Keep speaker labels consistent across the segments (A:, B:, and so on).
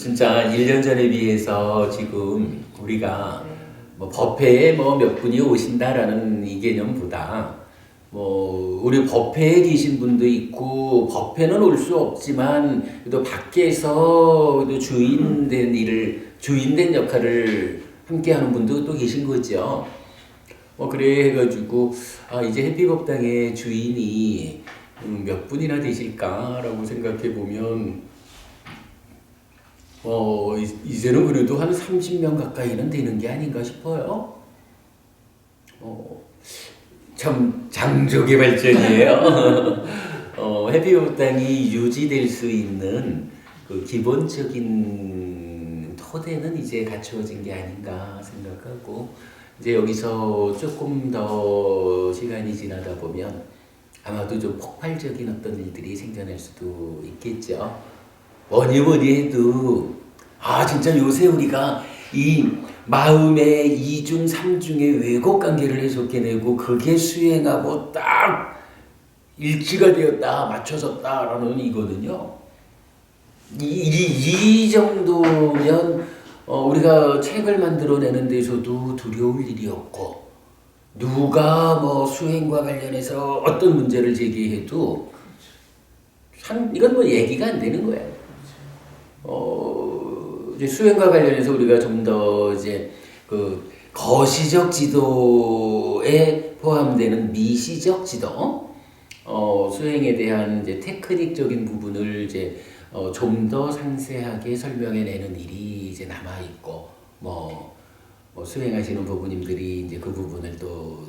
A: 진짜 1년 전에 비해서 지금 우리가 뭐 법회에 뭐 몇 분이 오신다라는 이 개념보다 뭐 우리 법회에 계신 분도 있고 법회는 올 수 없지만 또 밖에서 또 주인된 역할을 함께 하는 분도 또 계신 거죠. 그래 해가지고 이제 해피법당의 주인이 몇 분이나 되실까라고 생각해 보면 이제는 그래도 한 30명 가까이는 되는 게 아닌가 싶어요. 참 장족의 발전이에요. 해피법당이 유지될 수 있는 그 기본적인 토대는 이제 갖추어진 게 아닌가 생각하고, 이제 여기서 조금 더 시간이 지나다 보면 아마도 좀 폭발적인 어떤 일들이 생겨날 수도 있겠죠. 뭐니 해도 진짜 요새 우리가 이 마음의 이중 삼중의 왜곡 관계를 해석해내고 그게 수행하고 딱 일치가 되었다, 맞춰졌다라는 이거든요. 이 정도면 우리가 책을 만들어내는 데서도 두려울 일이 없고, 누가 뭐 수행과 관련해서 어떤 문제를 제기해도 이건 뭐 얘기가 안 되는 거예요. 이제 수행과 관련해서 우리가 좀 더 이제 그 거시적 지도에 포함되는 미시적 지도, 수행에 대한 이제 테크닉적인 부분을 이제 좀 더 상세하게 설명해내는 일이 이제 남아 있고, 수행하시는 부부님들이 이제 그 부분을 또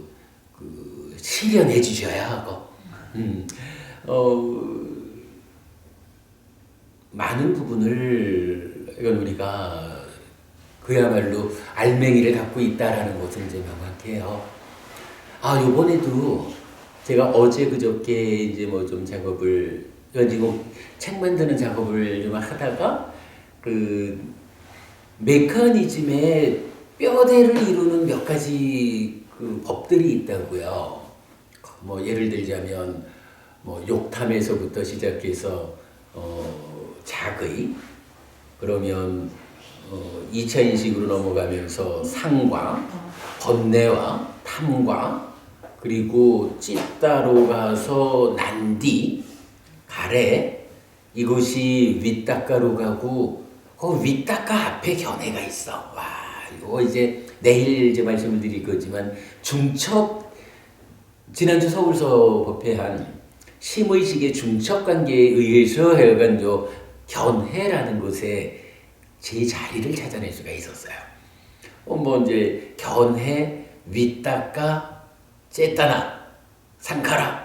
A: 실현해 주셔야 하고, 많은 부분을 이건 우리가 그야말로 알맹이를 갖고 있다라는 것은 이제 명확해요. 요번에도 제가 어제 그저께 이제 뭐 좀 작업을, 지금 책 만드는 작업을 좀 하다가 그 메커니즘의 뼈대를 이루는 몇 가지 그 법들이 있다고요. 뭐 예를 들자면 뭐 욕탐에서부터 시작해서 자의, 그러면 2차 인식으로 넘어가면서 상과 번뇌와 탐과, 그리고 찢다로 가서 난디, 가래, 이것이 윗닦아로 가고 윗닦아 앞에 견해가 있어. 이거 이제 내일 이제 말씀을 드릴 거지만 중첩, 지난주 서울서 법회한 심의식의 중첩 관계에 의해서 해간 견해라는 것에 제 자리를 찾아낼 수가 있었어요. 이제 견해, 윗닦아, 째따나, 상카라,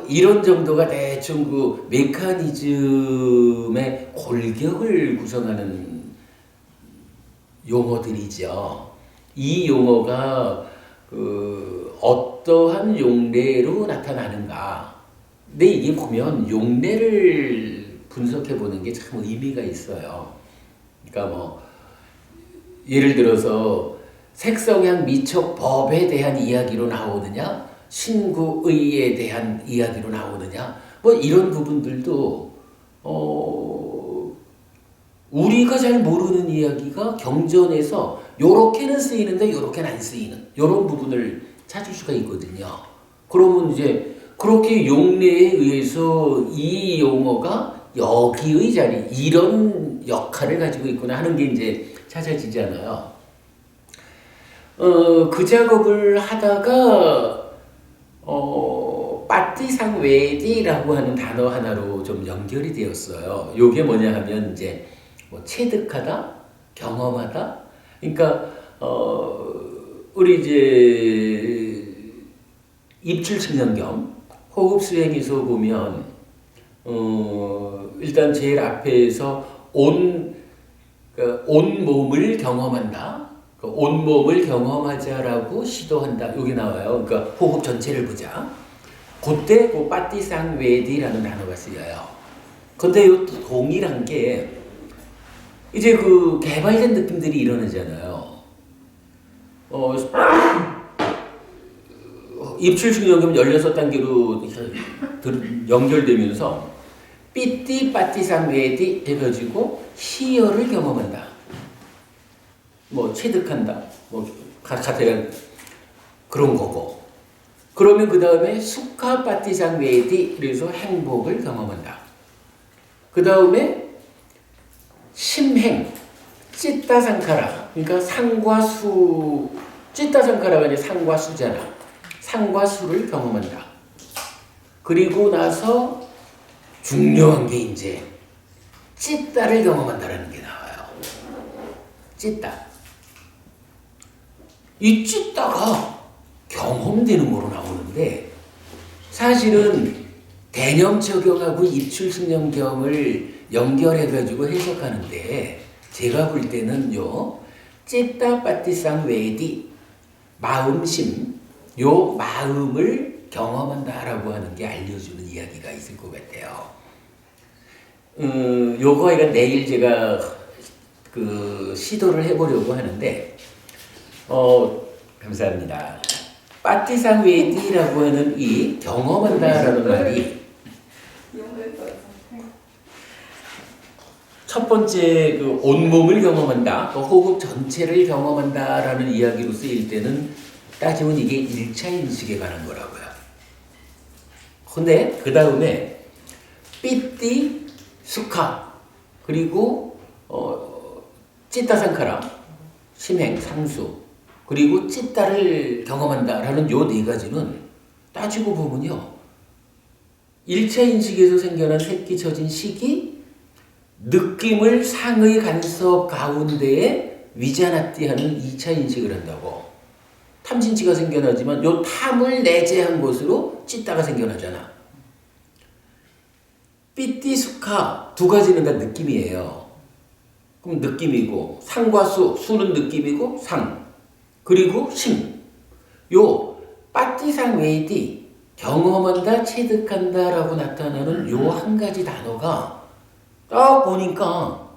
A: 이런 정도가 대충 그 메커니즘의 골격을 구성하는 용어들이죠. 이 용어가 어떠한 용례로 나타나는가. 근데 이게 보면 용례를 분석해 보는 게 참 의미가 있어요. 그러니까 예를 들어서 색성향 미촉 법에 대한 이야기로 나오느냐, 신구의에 대한 이야기로 나오느냐, 이런 부분들도 우리가 잘 모르는 이야기가 경전에서 요렇게는 쓰이는데 요렇게는 안 쓰이는 이런 부분을 찾을 수가 있거든요. 그러면 이제 그렇게 용례에 의해서 이 용어가 여기의 자리, 이런 역할을 가지고 있구나 하는 게 이제 찾아지잖아요. 그 작업을 하다가 빠띠상웨디라고 하는 단어 하나로 좀 연결이 되었어요. 요게 뭐냐 하면 이제 체득하다, 경험하다. 그러니까 우리 이제 입출 측량경 호흡 수행에서 보면 일단 제일 앞에서 온 몸을 경험한다. 온 몸을 경험하자라고 시도한다. 여기 나와요. 그러니까 호흡 전체를 보자. 그때 빠띠상웨디라는 단어가 쓰여요. 근데 이 동일한 게 이제 그 개발된 느낌들이 일어나잖아요. 입출 측량경 16단계로 연결되면서 삐띠 빠띠상 외디 해가지고 희열을 경험한다. 뭐 체득한다. 뭐 같은 그런 거고. 그러면 그 다음에 수카 빠띠상 외디 그래서 행복을 경험한다. 그 다음에 심행 찌따 상카라 그러니까 상과 수 찌따 상카라가 이제 상과 수잖아. 상과 수를 경험한다. 그리고 나서 중요한 게 이제 찌따를 경험한다라는 게 나와요. 찌따. 이 찌따가 경험되는 거로 나오는데 사실은 대념 적용하고 입출승념경을 연결해가지고 해석하는데 제가 볼 때는요 찌따 빠띠상 외디 마음심 요 마음을 경험한다라고 하는 게 알려주는 이야기가 있을 것 같아요. 요거 내일 제가 시도를 해보려고 하는데 감사합니다. 빠띠상 외디라고 하는 이 경험한다라는 말이 첫 번째 온몸을 경험한다, 호흡 전체를 경험한다라는 이야기로 쓰일 때는 따지면 이게 1차 인식에 관한 거라고요. 근데 그 다음에 삐띠 수카 그리고 찌따 상카라 심행 상수 그리고 찌따를 경험한다라는 요 네 가지는 따지고 보면요 1차 인식에서 생겨난 새끼쳐진 식이 느낌을 상의 간섭 가운데에 위자나띠하는 2차 인식을 한다고. 탐진치가 생겨나지만 요 탐을 내재한 것으로 찌따가 생겨나잖아. 삐띠수카 두 가지는 다 느낌이에요. 그럼 느낌이고 상과 수는 느낌이고 상 그리고 심. 요 빠띠상 외디 경험한다 체득한다라고 나타나는 요 한 가지 단어가 딱 보니까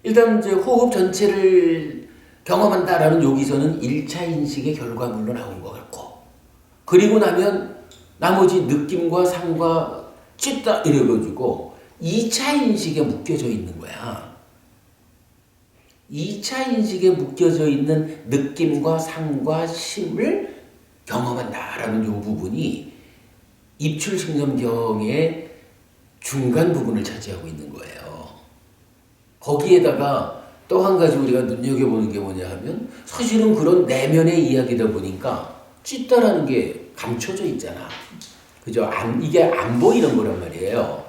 A: 일단 이제 호흡 전체를 경험한다라는 여기서는 1차 인식의 결과물로 나온 것 같고 그리고 나면 나머지 느낌과 상과 찌따 이래가지고 2차 인식에 묶여져 있는 거야. 2차 인식에 묶여져 있는 느낌과 상과 심을 경험한다라는 이 부분이 입출승념경의 중간 부분을 차지하고 있는 거예요. 거기에다가 또 한 가지 우리가 눈여겨보는 게 뭐냐 하면 사실은 그런 내면의 이야기다 보니까 찌따라는 게 감춰져 있잖아. 그죠? 이게 안 보이는 거란 말이에요.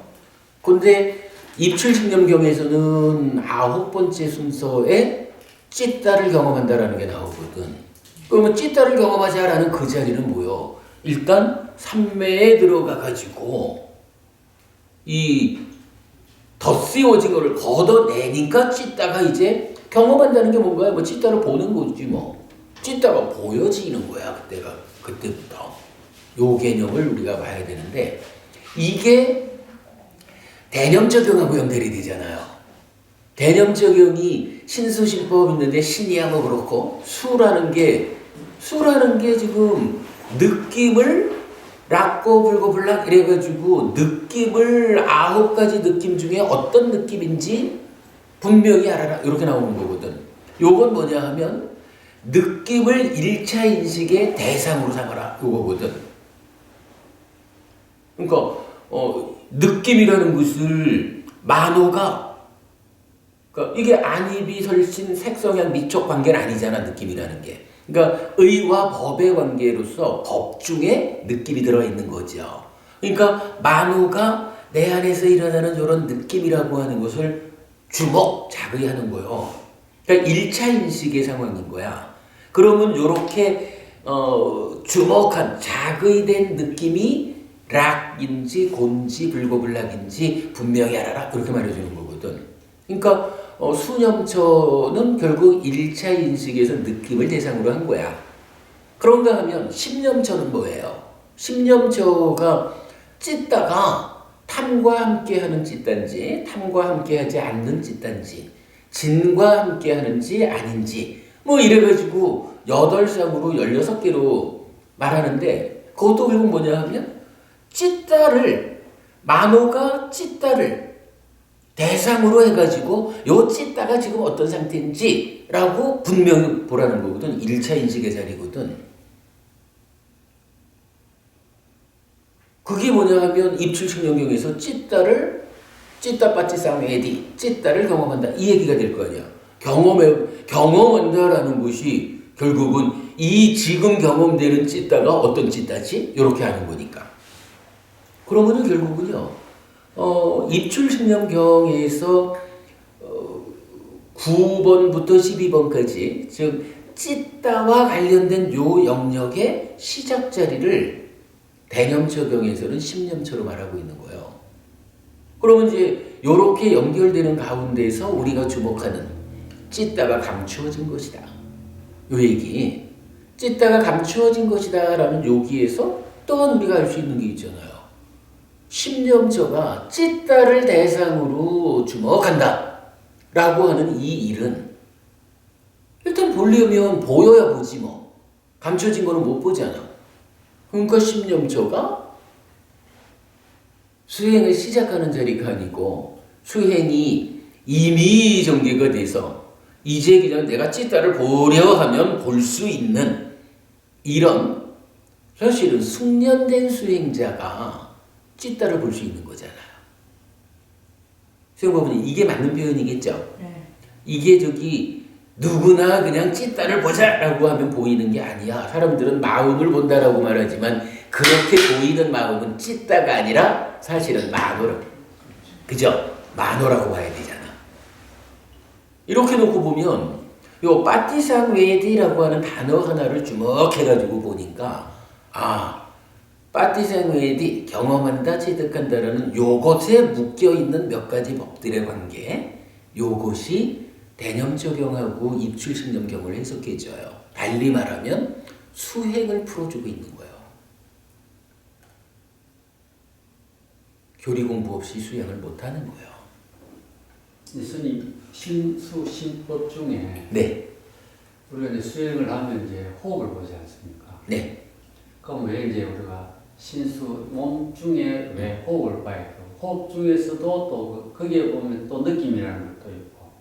A: 근데 입출승념경에서는 9번째 순서에 찌따를 경험한다라는 게 나오거든. 그러면 찌따를 경험하자라는 그 자리는 뭐요? 일단 삼매에 들어가 가지고 이 덧씌워진 거를 걷어내니까 찌따가 이제 경험한다는 게 뭔가요? 뭐 찌따를 보는 거지 뭐. 찌따가 보여지는 거야 그때부터. 요 개념을 우리가 봐야 되는데 이게 대념 적용하고 연결이 되잖아요. 대념 적용이 신수신법 있는데 신이하고 그렇고 수라는 게 지금 느낌을 락고불고불락 이래가지고 느낌을 9가지 느낌 중에 어떤 느낌인지 분명히 알아라 이렇게 나오는 거거든. 요건 뭐냐 하면 느낌을 1차 인식의 대상으로 삼아라 요거거든. 그러니까 느낌이라는 것을 만호가 그러니까 이게 안입이 설신 색성향 미촉 관계는 아니잖아 느낌이라는 게. 그러니까 의와 법의 관계로서 법 중에 느낌이 들어있는 거죠. 그러니까 만호가 내 안에서 일어나는 이런 느낌이라고 하는 것을 주목, 자의하는 거예요. 그러니까 1차 인식의 상황인 거야. 그러면 이렇게 주목한, 자의된 느낌이 락인지 곤지 불고불락인지 분명히 알아라 그렇게 말해주는 거거든. 그러니까 수념처는 결국 1차 인식에서 느낌을 대상으로 한 거야. 그런가 하면 심념처는 뭐예요? 심념처가 찢다가 탐과 함께하는 찢단지 탐과 함께하지 않는 찢단지 진과 함께하는지 아닌지 뭐 이래가지고 8쌍으로 16개로 말하는데 그것도 결국 뭐냐 하면 찢다를 만호가 찢다를 대상으로 해가지고 요 찢다가 지금 어떤 상태인지라고 분명히 보라는 거거든. 1차 인식의 자리거든. 그게 뭐냐 하면 입출식령경에서 찢다를 찢다 빠찌쌍에디 찢다를 경험한다 이 얘기가 될 거 아니야. 경험한다라는 것이 결국은 이 지금 경험되는 찢다가 어떤 찢다지? 이렇게 하는 거니까. 그러면은 결국은요. 입출식령경에서 9번부터 12번까지 즉 찢다와 관련된 요 영역의 시작 자리를 대념처경에서는 10념처로 말하고 있는 거예요. 그러면 이제 요렇게 연결되는 가운데서 우리가 주목하는 찢다가 감추어진 것이다. 요 얘기. 찢다가 감추어진 것이다 라는 여기에서 또한 우리가 알 수 있는 게 있잖아요. 10념처가 찢다를 대상으로 주목한다 라고 하는 이 일은 일단 보려면 보여야 보지 뭐. 감춰진 거는 못 보잖아. 그러니까 10념처가 수행을 시작하는 자리가 아니고 수행이 이미 전개가 돼서 이제 그냥 내가 찢다를 보려 하면 볼 수 있는 이런 사실은 숙련된 수행자가 찢다를 볼 수 있는 거잖아요. 생각해보면 이게 맞는 표현이겠죠? 네. 이게 누구나 그냥 찢다를 보자라고 하면 보이는 게 아니야. 사람들은 마음을 본다라고 말하지만 그렇게 보이는 마음은 찢다가 아니라 사실은 만호라고. 그죠? 만호라고 봐야 되잖아. 이렇게 놓고 보면 요 빠띠상웨디라고 하는 단어 하나를 주목해가지고 보니까 빠띠상웨디 경험한다, 체득한다라는 요것에 묶여있는 몇 가지 법들의 관계 요것이 대념적용하고 입출식념경을 해석해줘요. 달리 말하면 수행을 풀어주고 있는 거예요. 교리 공부 없이 수행을 못하는 거예요.
B: 스님 신수신법 중에
A: 네.
B: 우리가 이제 수행을 하면 이제 호흡을 보지 않습니까?
A: 네.
B: 그럼 왜 이제 우리가 신수 몸 중에 왜 호흡을 봐야 돼요? 호흡 중에서도 또 거기에 보면 또 느낌이라는 것도 있고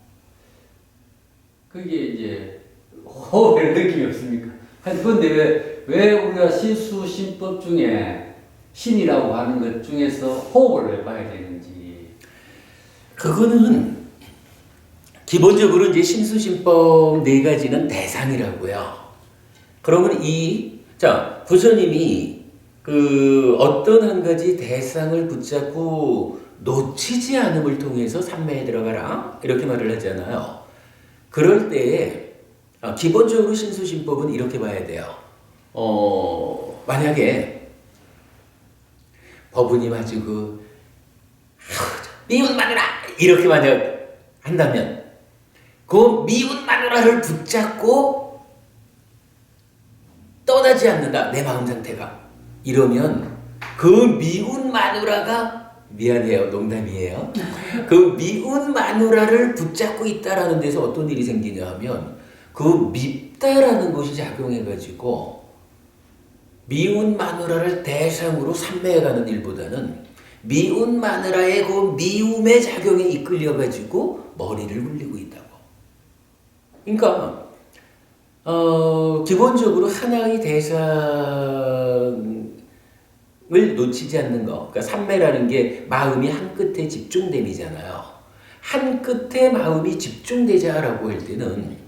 B: 거기에 이제 호흡에 느낌이 없습니까? 그런데 왜 우리가 신수신법 중에 신이라고 하는 것 중에서 호흡을 왜 봐야 되는지
A: 그거는 기본적으로 이제 신수신법 네 가지는 대상이라고요. 그러면 부처님이 어떤 한 가지 대상을 붙잡고 놓치지 않음을 통해서 삼매에 들어가라 이렇게 말을 하잖아요. 그럴 때에 기본적으로 신수신법은 이렇게 봐야 돼요. 만약에 법은이 아주 미운 마누라 이렇게 만약 한다면 그 미운 마누라를 붙잡고 떠나지 않는다 내 마음 상태가 이러면 그 미운 마누라가 미안해요 농담이에요 그 미운 마누라를 붙잡고 있다라는 데서 어떤 일이 생기냐 하면 그 밉다라는 것이 작용해가지고 미운 마누라를 대상으로 삼매해가는 일보다는 미운 마누라의 그 미움의 작용에 이끌려가지고 머리를 굴리고 있다고. 그러니까 기본적으로 하나의 대상을 놓치지 않는 거. 그러니까 삼매라는 게 마음이 한 끝에 집중됨이잖아요. 한 끝에 마음이 집중되자라고 할 때는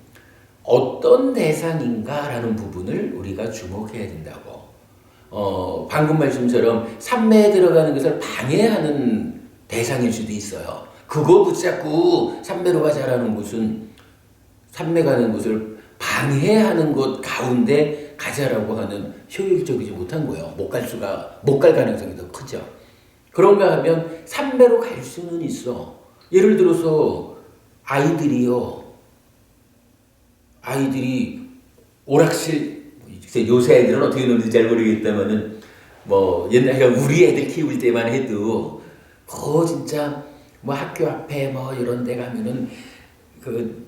A: 어떤 대상인가라는 부분을 우리가 주목해야 된다고. 방금 말씀처럼 삼매에 들어가는 것을 방해하는 대상일 수도 있어요. 그거 붙잡고 삼매로 가자라는 것은 삼매 가는 것을 방해하는 것 가운데 가자라고 하는 효율적이지 못한 거예요. 못 갈 가능성이 더 크죠. 그런가 하면 삼매로 갈 수는 있어. 예를 들어서 아이들이 오락실 요새 애들은 어떻게 노는지 잘 모르겠다만은 옛날에 우리 애들 키울 때만 해도 진짜 학교 앞에 이런 데 가면은 그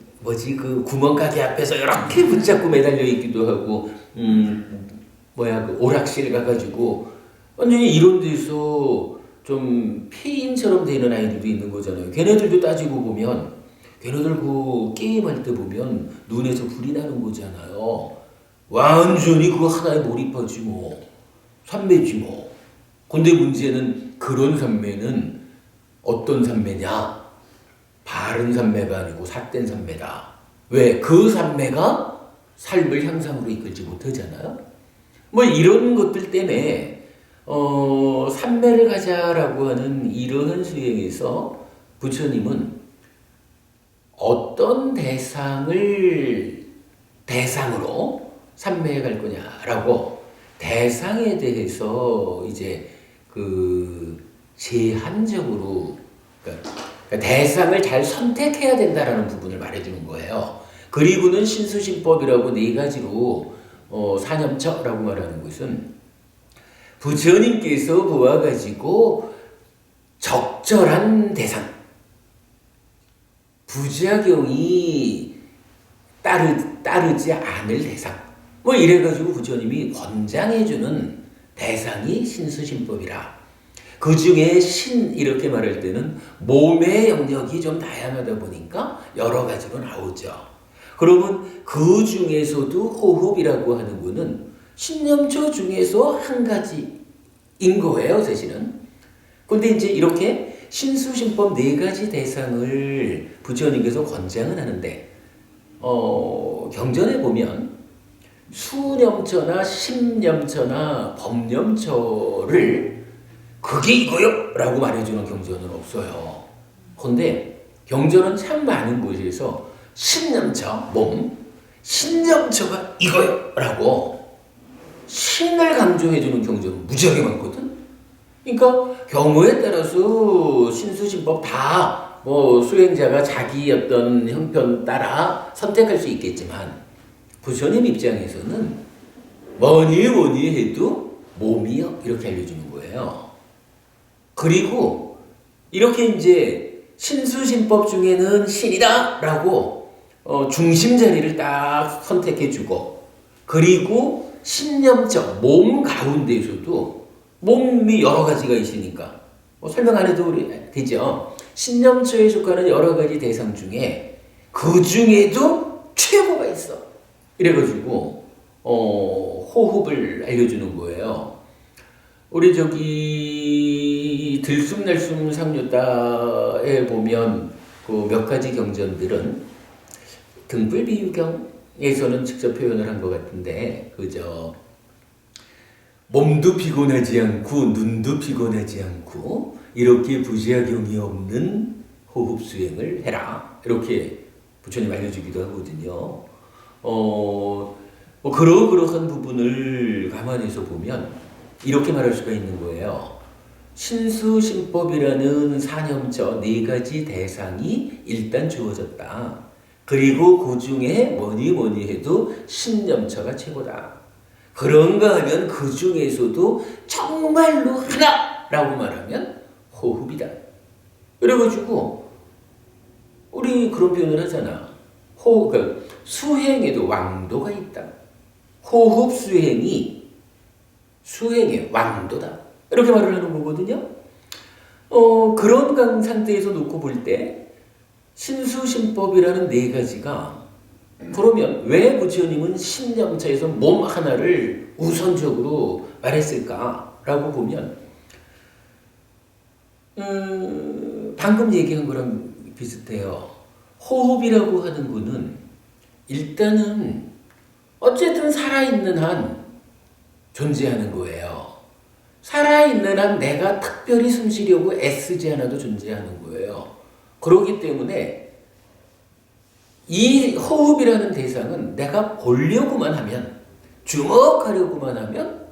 A: 구멍가게 앞에서 이렇게 붙잡고 매달려 있기도 하고 그 오락실 가가지고 완전히 이런 데서 좀 폐인처럼 되는 아이들도 있는 거잖아요. 걔네들도 따지고 보면 걔네들 그 게임할 때 보면 눈에서 불이 나는 거잖아요. 완전히 그거 하나에 몰입하지 뭐. 삼매지 뭐. 근데 문제는 그런 삼매는 어떤 삼매냐? 바른 삼매가 아니고 삿된 삼매다. 왜? 그 삼매가 삶을 향상으로 이끌지 못하잖아요. 뭐 이런 것들 때문에 삼매를 가자라고 하는 이러한 수행에서 부처님은 어떤 대상을 대상으로 삼매해 갈 거냐라고 대상에 대해서 이제 그 제한적으로 그러니까 대상을 잘 선택해야 된다라는 부분을 말해주는 거예요. 그리고는 신수신법이라고 네 가지로 사념처라고 말하는 것은 부처님께서 보아가지고 적절한 대상, 부작용이 따르지 않을 대상, 뭐 이래가지고 부처님이 권장해주는 대상이 신수신법이라. 그 중에 신 이렇게 말할 때는 몸의 영역이 좀 다양하다 보니까 여러 가지로 나오죠. 그러면 그 중에서도 호흡이라고 하는 거는 신념처 중에서 한 가지인 거예요, 사실은. 근데 이제 이렇게 신수신법 네 가지 대상을 부처님께서 권장을 하는데, 경전에 보면 수념처나 심념처나 법념처를 그게 이거요! 라고 말해주는 경전은 없어요. 근데 경전은 참 많은 곳에서 신념처, 몸, 신념처가 이거요! 라고 신을 강조해주는 경전은 무지하게 많거든? 그러니까 경우에 따라서 신수신법 다 뭐 수행자가 자기 어떤 형편 따라 선택할 수 있겠지만 부처님 입장에서는 뭐니 해도 몸이요 이렇게 알려주는 거예요. 그리고 이렇게 이제 신수신법 중에는 신이다라고 중심 자리를 딱 선택해주고, 그리고 신념적 몸 가운데에서도 몸이 여러 가지가 있으니까 뭐 설명 안 해도 되죠. 신념처에 속하는 여러 가지 대상 중에 그 중에도 최고가 있어. 이래가지고 호흡을 알려주는 거예요. 우리 저기 들숨날숨 상류따에 보면 그 몇 가지 경전들은 등불비유경에서는 직접 표현을 한 것 같은데, 그저 몸도 피곤하지 않고 눈도 피곤하지 않고 이렇게 부작용이 없는 호흡 수행을 해라, 이렇게 부처님 알려주기도 하거든요. 뭐 그러한 부분을 감안해서 보면 이렇게 말할 수가 있는 거예요. 신수신법이라는 사념처 네 가지 대상이 일단 주어졌다. 그리고 그 중에 뭐니 해도 신념처가 최고다. 그런가 하면 그 중에서도 정말로 하나라고 말하면 호흡이다. 그래가지고 우리 그런 표현을 하잖아. 수행에도 왕도가 있다. 호흡 수행이 수행의 왕도다. 이렇게 말을 하는 거거든요. 그런 상태에서 놓고 볼 때 신수신법이라는 네 가지가, 그러면 왜 부처님은 신념처에서 몸 하나를 우선적으로 말했을까라고 보면 방금 얘기한 거랑 비슷해요. 호흡이라고 하는 거는 일단은 어쨌든 살아있는 한 존재하는 거예요. 살아있는 한 내가 특별히 숨쉬려고 애쓰지 않아도 존재하는 거예요. 그렇기 때문에 이 호흡이라는 대상은 내가 보려고만 하면, 주목하려고만 하면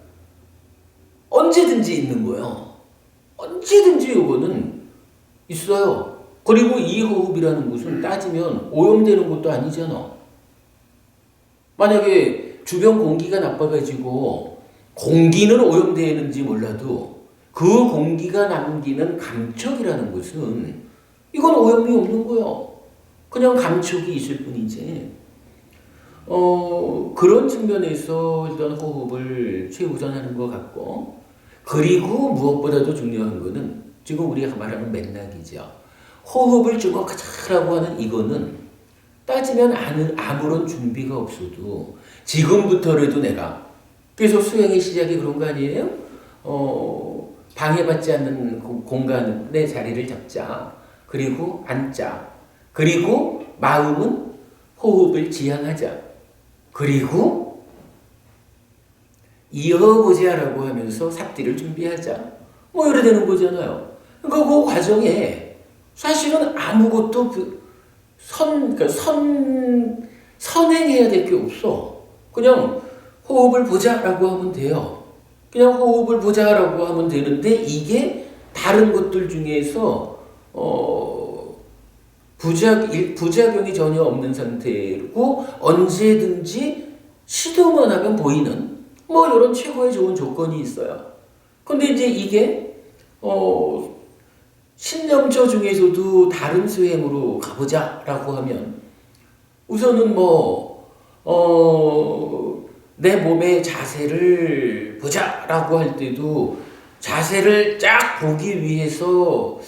A: 언제든지 있는 거예요. 언제든지 요거는 있어요. 그리고 이 호흡이라는 것은 따지면 오염되는 것도 아니잖아. 만약에 주변 공기가 나빠가지고 공기는 오염되는지 몰라도 그 공기가 남기는 감촉이라는 것은 이건 오염이 없는 거예요. 그냥 감촉이 있을 뿐이지. 그런 측면에서 일단 호흡을 최우선하는 것 같고, 그리고 무엇보다도 중요한 거는 지금 우리가 말하는 맥락이죠. 호흡을 주목하자라고 하는 이거는 따지면 아무런 준비가 없어도 지금부터라도 내가 계속 수행의 시작이 그런 거 아니에요? 방해받지 않는 공간의 자리를 잡자. 그리고 앉자. 그리고 마음은 호흡을 지향하자. 그리고 이어보자라고 하면서 삽디를 준비하자. 뭐 이래 되는 거잖아요. 그러니까 그 과정에 사실은 아무것도 선행해야 될 게 없어. 그냥 호흡을 보자라고 하면 돼요. 그냥 호흡을 보자라고 하면 되는데 이게 다른 것들 중에서 부작용이 전혀 없는 상태고 언제든지 시도만 하면 보이는 뭐 이런 최고의 좋은 조건이 있어요. 근데 이제 이게 신념처 중에서도 다른 수행으로 가보자라고 하면 우선은 내 몸의 자세를 보자라고 할 때도 자세를 쫙 보기 위해서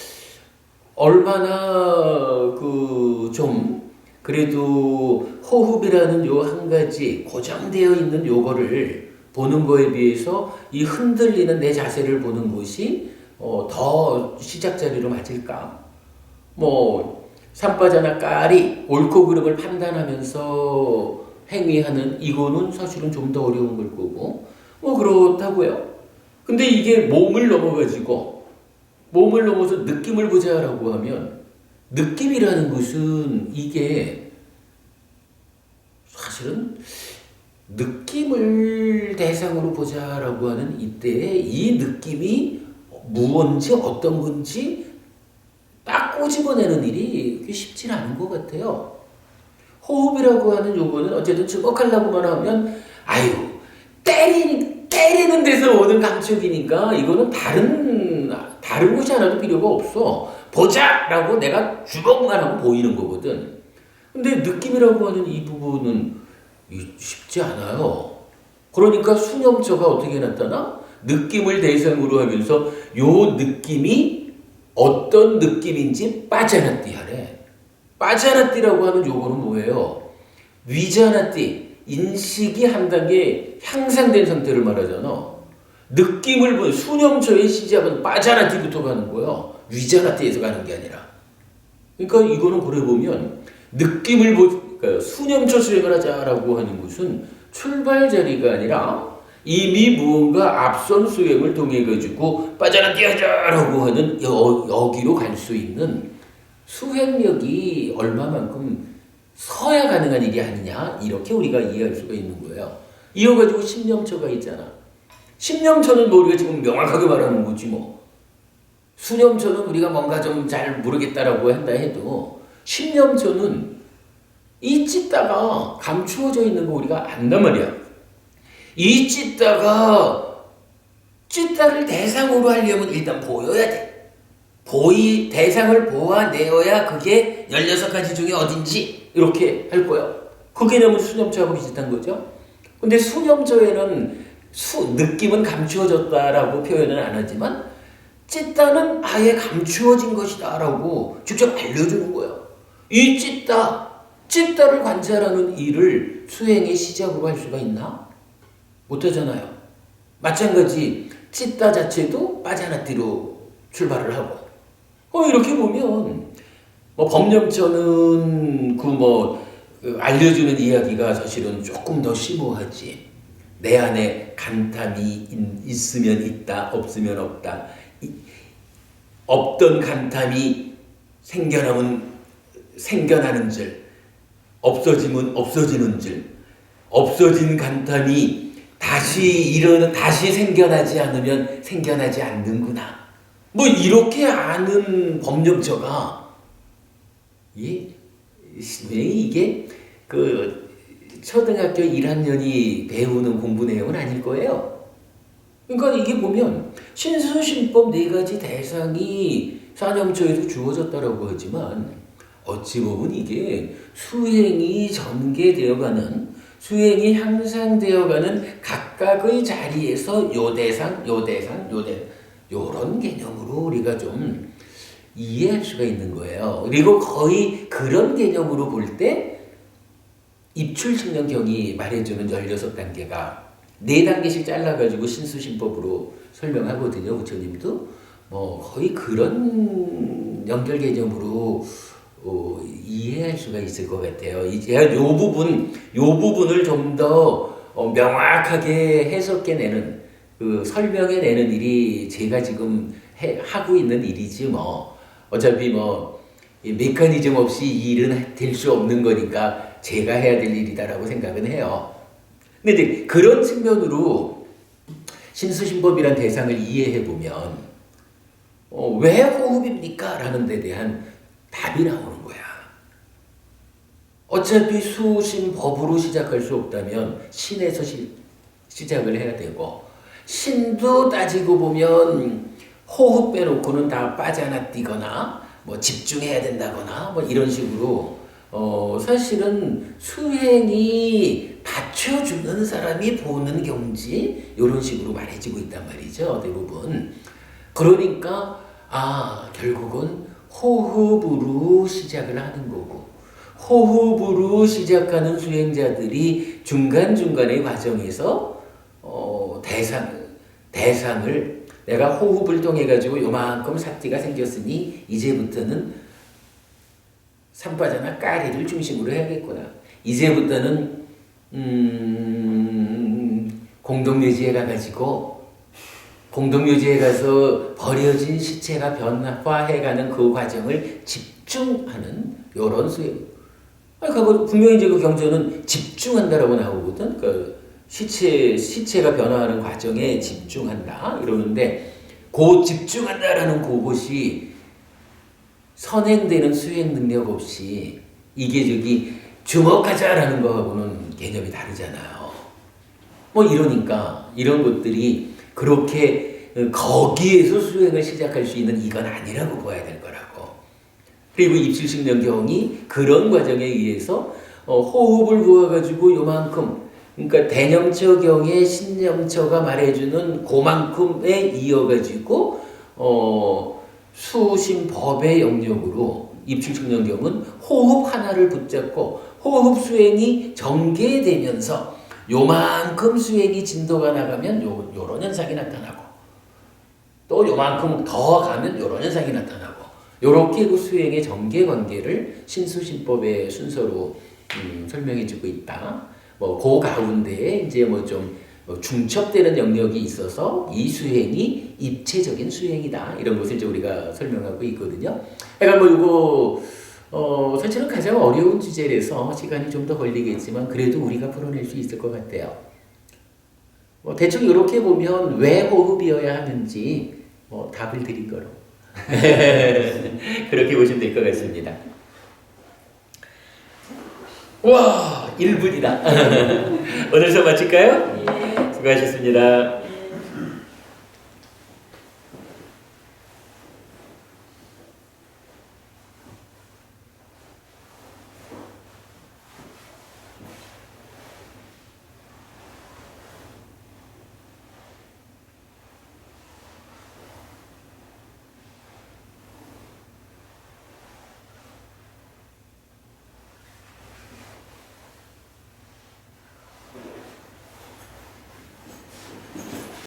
A: 얼마나 그래도 호흡이라는 요 한 가지 고정되어 있는 요거를 보는 거에 비해서 이 흔들리는 내 자세를 보는 것이 더 시작 자리로 맞을까? 산바자나 까리 옳고 그름을 판단하면서 행위하는 이거는 사실은 좀 더 어려운 걸 거고 그렇다고요. 근데 이게 몸을 넘어서 느낌을 보자라고 하면 느낌이라는 것은 이게 사실은 느낌을 대상으로 보자라고 하는 이때에 이 느낌이 무언지 어떤 건지 딱 꼬집어내는 일이 꽤 쉽지 않은 것 같아요. 호흡이라고 하는 요거는 어쨌든 주목하려고만 하면 때리는 데서 오는 감촉이니까 이거는 다른 곳이 하나도 필요가 없어. 보자라고 내가 주목만 하면 보이는 거거든. 근데 느낌이라고 하는 이 부분은 쉽지 않아요. 그러니까 수념처가 어떻게 나타나? 느낌을 대상으로 하면서 요 느낌이 어떤 느낌인지 빠자나띠 하래. 빠자나띠라고 하는 요거는 뭐예요? 위자나띠, 인식이 한 단계 향상된 상태를 말하잖아. 느낌을 수념처의 시작은 빠자나띠부터 가는 거야. 위자나띠에서 가는 게 아니라. 그러니까 이거는 그래 보면 그러니까 수념처 수행을 하자라고 하는 것은 출발 자리가 아니라 이미 무언가 앞선 수행을 통해 가지고 빠져나뛰 하자라고 하는 여기로 갈 수 있는 수행력이 얼마만큼 서야 가능한 일이 아니냐 이렇게 우리가 이해할 수가 있는 거예요. 이어가지고 신념처가 있잖아. 신념처는 우리가 지금 명확하게 말하는 거지 수념처는 우리가 뭔가 좀 잘 모르겠다라고 한다 해도 신념처는 이 찢다가 감추어져 있는 거 우리가 안단 말이야. 이 찢다를 대상으로 하려면 일단 보여야 돼. 대상을 보아내어야 그게 16가지 중에 어딘지 이렇게 할 거야. 그 개념은 수념처하고 비슷한 거죠. 근데 수념처에는 느낌은 감추어졌다라고 표현은 안 하지만 찢다는 아예 감추어진 것이다라고 직접 알려주는 거예요. 이 찢다를 관찰하는 일을 수행의 시작으로 할 수가 있나? 못하잖아요. 마찬가지 찢다 자체도 빠자나띠로 출발을 하고 이렇게 보면 법념처는 알려주는 이야기가 사실은 조금 더 심오하지. 내 안에 간탐이 있으면 있다, 없으면 없다. 없던 간탐이 생겨나는 줄, 없어지면 없어지는 줄, 없어진 간탐이 다시 생겨나지 않으면 생겨나지 않는구나. 이렇게 아는 법념처가 이게 초등학교 1학년이 배우는 공부 내용은 아닐 거예요. 그러니까 이게 보면 신수신법 4가지 대상이 사념처에도 주어졌다라고 하지만 어찌 보면 이게 수행이 전개되어가는 수행이 향상되어가는 각각의 자리에서 요 대상 요런 개념으로 우리가 좀 이해할 수가 있는 거예요. 그리고 거의 그런 개념으로 볼 때 입출식량경이 말해주는 16단계가 4단계씩 잘라가지고 신수신법으로 설명하거든요. 부처님도 뭐 거의 그런 연결 개념으로 이해할 수가 있을 것 같아요. 제가 요 부분을 좀 더 명확하게 해석해내는 설명해내는 일이 제가 지금 하고 있는 일이지 뭐 어차피 뭐 메커니즘 없이 이 일은 될 수 없는 거니까 제가 해야 될 일이다라고 생각은 해요. 근데 이제 그런 측면으로 신수신법이란 대상을 이해해 보면 왜 호흡입니까? 라는 데 대한 답이 나오는 거야. 어차피 수신법으로 시작할 수 없다면 신에서 시작을 해야 되고 신도 따지고 보면 호흡 빼놓고는 다 빠져나 뛰거나 뭐 집중해야 된다거나 뭐 이런 식으로 사실은 수행이 받쳐주는 사람이 보는 경지 이런 식으로 말해지고 있단 말이죠. 대부분. 그러니까 결국은 호흡으로 시작을 하는 거고 호흡으로 시작하는 수행자들이 중간중간의 과정에서 대상을 내가 호흡을 통해 가지고 요만큼 삭티가 생겼으니 이제부터는 삼바자나 까리를 중심으로 해야겠구나. 이제부터는 공동묘지에 가가지고 공동묘지에 가서 버려진 시체가 변화해가는 그 과정을 집중하는 요런 수행. 분명히 이제 그 경전은 집중한다라고 나오거든. 그 시체가 변화하는 과정에 집중한다 이러는데 그 집중한다라는 그것이 선행되는 수행 능력 없이 이게 주목하자라는 거하고는 개념이 다르잖아요. 뭐 이러니까 이런 것들이 그렇게 거기에서 수행을 시작할 수 있는 이건 아니라고 봐야 될 거라고. 그리고 입실식량경이 그런 과정에 의해서 호흡을 부어가지고 요만큼 그러니까 대념처경의 신념처가 말해주는 그만큼에 이어가지고 수심법의 영역으로 입출식량경은 호흡 하나를 붙잡고 호흡 수행이 전개되면서 요만큼 수행이 진도가 나가면 요런 현상이 나타나고 또 요만큼 더 가면 요런 현상이 나타나고 요렇게 그 수행의 전개 관계를 신수신법의 순서로 설명해주고 있다. 그 가운데에 이제 좀 중첩되는 영역이 있어서 이 수행이 입체적인 수행이다. 이런 것을 이제 우리가 설명하고 있거든요. 그러니까 이거 사실은 가장 어려운 주제라서 시간이 좀 더 걸리겠지만 그래도 우리가 풀어낼 수 있을 것 같아요. 대충 이렇게 보면 왜 호흡이어야 하는지 답을 드린 거로 그렇게 보시면 될 것 같습니다. 와, 1분이다. 오늘 수업 마칠까요? 수고하셨습니다.